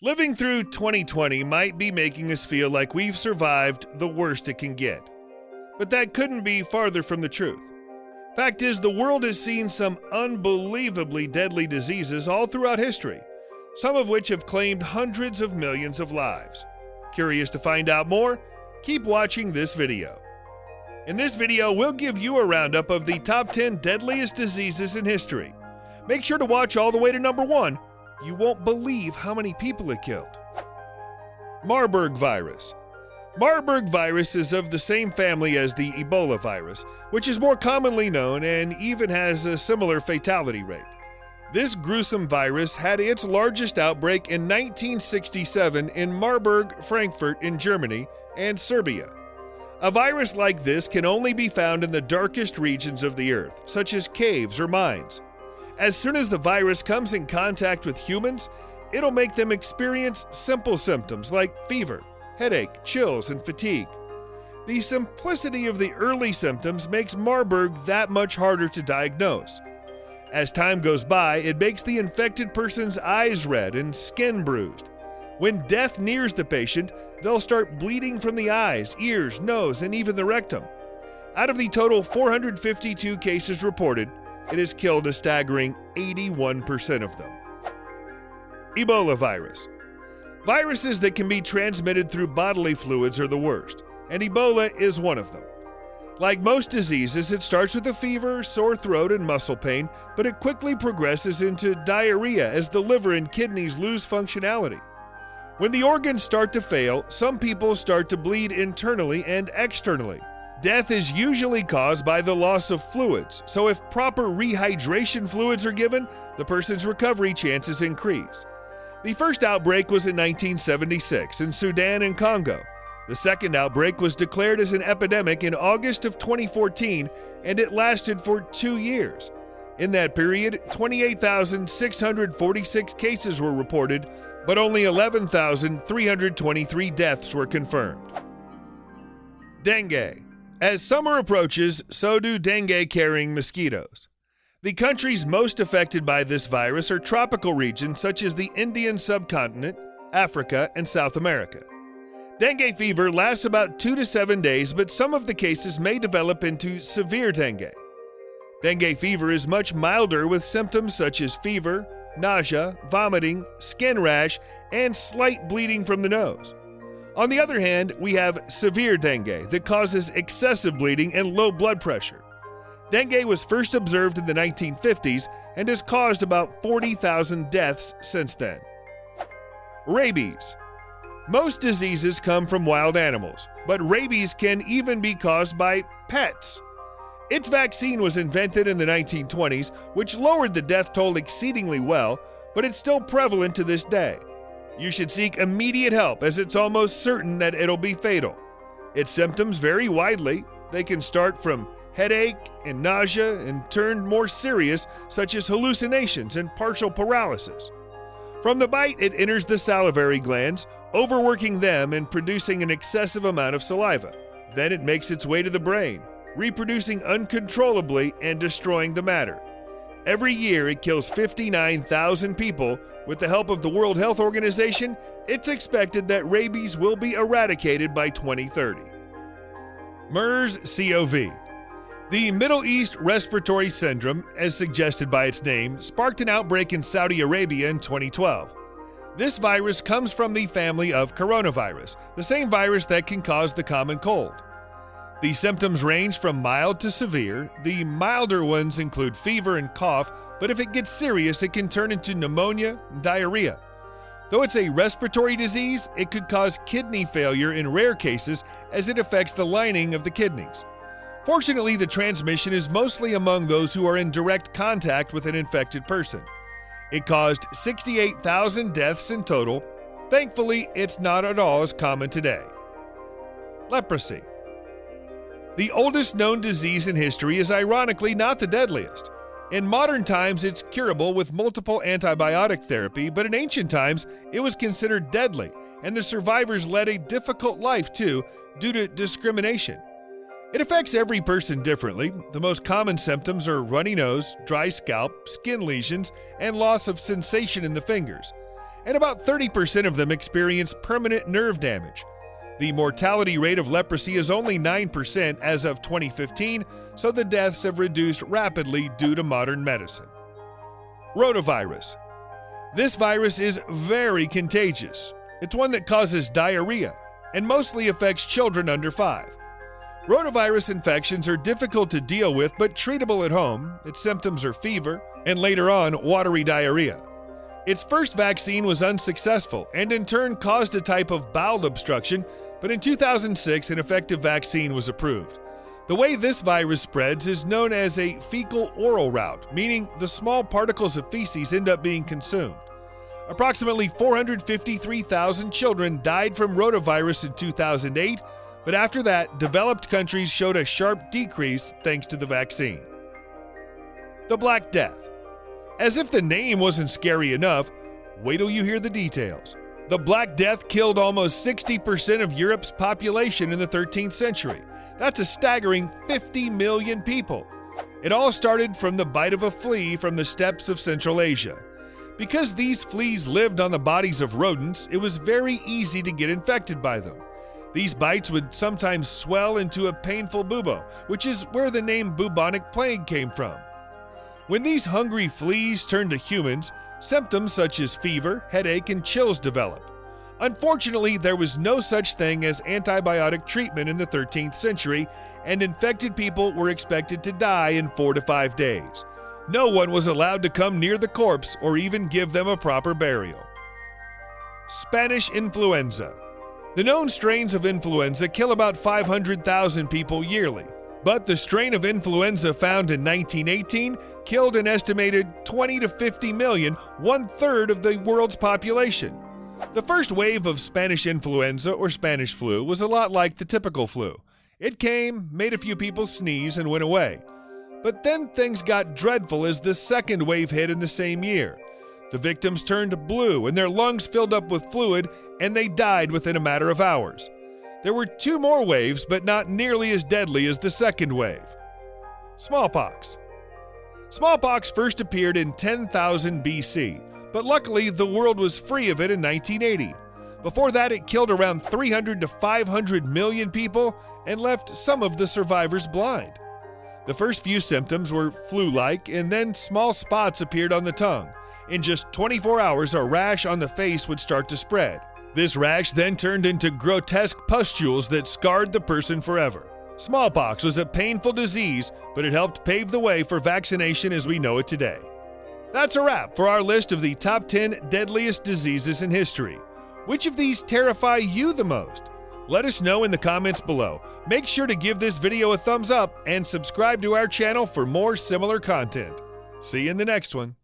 Living through 2020 might be making us feel like we've survived the worst it can get. But that couldn't be farther from the truth. Fact is, the world has seen some unbelievably deadly diseases all throughout history, some of which have claimed hundreds of millions of lives. Curious to find out more? Keep watching this video. In this video, we'll give you a roundup of the top 10 deadliest diseases in history. Make sure to watch all the way to number 1. You won't believe how many people it killed. Marburg virus. Marburg virus is of the same family as the Ebola virus, which is more commonly known and even has a similar fatality rate. This gruesome virus had its largest outbreak in 1967 in Marburg, Frankfurt in Germany, and Serbia. A virus like this can only be found in the darkest regions of the earth, such as caves or mines. As soon as the virus comes in contact with humans, it'll make them experience simple symptoms like fever, headache, chills, and fatigue. The simplicity of the early symptoms makes Marburg that much harder to diagnose. As time goes by, it makes the infected person's eyes red and skin bruised. When death nears the patient, they'll start bleeding from the eyes, ears, nose, and even the rectum. Out of the total 452 cases reported, it has killed a staggering 81% of them. Ebola virus. Viruses that can be transmitted through bodily fluids are the worst, and Ebola is one of them. Like most diseases, it starts with a fever, sore throat, and muscle pain, but it quickly progresses into diarrhea as the liver and kidneys lose functionality. When the organs start to fail, some people start to bleed internally and externally. Death is usually caused by the loss of fluids, so if proper rehydration fluids are given, the person's recovery chances increase. The first outbreak was in 1976 in Sudan and Congo. The second outbreak was declared as an epidemic in August of 2014, and it lasted for 2 years. In that period, 28,646 cases were reported, but only 11,323 deaths were confirmed. Dengue. As summer approaches, so do dengue-carrying mosquitoes. The countries most affected by this virus are tropical regions such as the Indian subcontinent, Africa, and South America. Dengue fever lasts about 2 to 7 days, but some of the cases may develop into severe dengue. Dengue fever is much milder with symptoms such as fever, nausea, vomiting, skin rash, and slight bleeding from the nose. On the other hand, we have severe dengue that causes excessive bleeding and low blood pressure. Dengue was first observed in the 1950s and has caused about 40,000 deaths since then. Rabies. Most diseases come from wild animals, but rabies can even be caused by pets. Its vaccine was invented in the 1920s, which lowered the death toll exceedingly well, but it's still prevalent to this day. You should seek immediate help as it's almost certain that it'll be fatal. Its symptoms vary widely. They can start from headache and nausea and turn more serious, such as hallucinations and partial paralysis. From the bite, it enters the salivary glands, overworking them and producing an excessive amount of saliva. Then it makes its way to the brain, reproducing uncontrollably and destroying the matter. Every year, it kills 59,000 people. With the help of the World Health Organization, it's expected that rabies will be eradicated by 2030. MERS-CoV. The Middle East Respiratory Syndrome, as suggested by its name, sparked an outbreak in Saudi Arabia in 2012. This virus comes from the family of coronavirus, the same virus that can cause the common cold. The symptoms range from mild to severe. The milder ones include fever and cough, but if it gets serious, it can turn into pneumonia and diarrhea. Though it's a respiratory disease, it could cause kidney failure in rare cases as it affects the lining of the kidneys. Fortunately, the transmission is mostly among those who are in direct contact with an infected person. It caused 68,000 deaths in total. Thankfully, it's not at all as common today. Leprosy. The oldest known disease in history is ironically not the deadliest. In modern times, it's curable with multiple antibiotic therapy, but in ancient times, it was considered deadly, and the survivors led a difficult life too, due to discrimination. It affects every person differently. The most common symptoms are runny nose, dry scalp, skin lesions, and loss of sensation in the fingers. and about 30% of them experience permanent nerve damage. The mortality rate of leprosy is only 9% as of 2015, so the deaths have reduced rapidly due to modern medicine. Rotavirus. This virus is very contagious. It's one that causes diarrhea and mostly affects children under 5. Rotavirus infections are difficult to deal with but treatable at home. Its symptoms are fever and later on watery diarrhea. Its first vaccine was unsuccessful and in turn caused a type of bowel obstruction, but in 2006 an effective vaccine was approved. The way this virus spreads is known as a fecal-oral route, meaning the small particles of feces end up being consumed. Approximately 453,000 children died from rotavirus in 2008, but after that, developed countries showed a sharp decrease thanks to the vaccine. The Black Death. As if the name wasn't scary enough, wait till you hear the details. The Black Death killed almost 60% of Europe's population in the 13th century. That's a staggering 50 million people. It all started from the bite of a flea from the steppes of Central Asia. Because these fleas lived on the bodies of rodents, it was very easy to get infected by them. These bites would sometimes swell into a painful bubo, which is where the name bubonic plague came from. When these hungry fleas turned to humans, symptoms such as fever, headache, and chills developed. Unfortunately, there was no such thing as antibiotic treatment in the 13th century, and infected people were expected to die in 4 to 5 days. No one was allowed to come near the corpse or even give them a proper burial. Spanish influenza. The known strains of influenza kill about 500,000 people yearly, but the strain of influenza found in 1918 killed an estimated 20 to 50 million, 1/3 of the world's population. The first wave of Spanish influenza or Spanish flu was a lot like the typical flu. It came, made a few people sneeze, and went away. But then things got dreadful as the second wave hit in the same year. The victims turned blue and their lungs filled up with fluid, and they died within a matter of hours. There were 2 more waves, but not nearly as deadly as the second wave. Smallpox. Smallpox first appeared in 10,000 BC, but luckily the world was free of it in 1980. Before that, it killed around 300 to 500 million people and left some of the survivors blind. The first few symptoms were flu-like, and then small spots appeared on the tongue. In just 24 hours, a rash on the face would start to spread. This rash then turned into grotesque pustules that scarred the person forever. Smallpox was a painful disease, but it helped pave the way for vaccination as we know it today. That's a wrap for our list of the top 10 deadliest diseases in history. Which of these terrify you the most? Let us know in the comments below. Make sure to give this video a thumbs up and subscribe to our channel for more similar content. See you in the next one.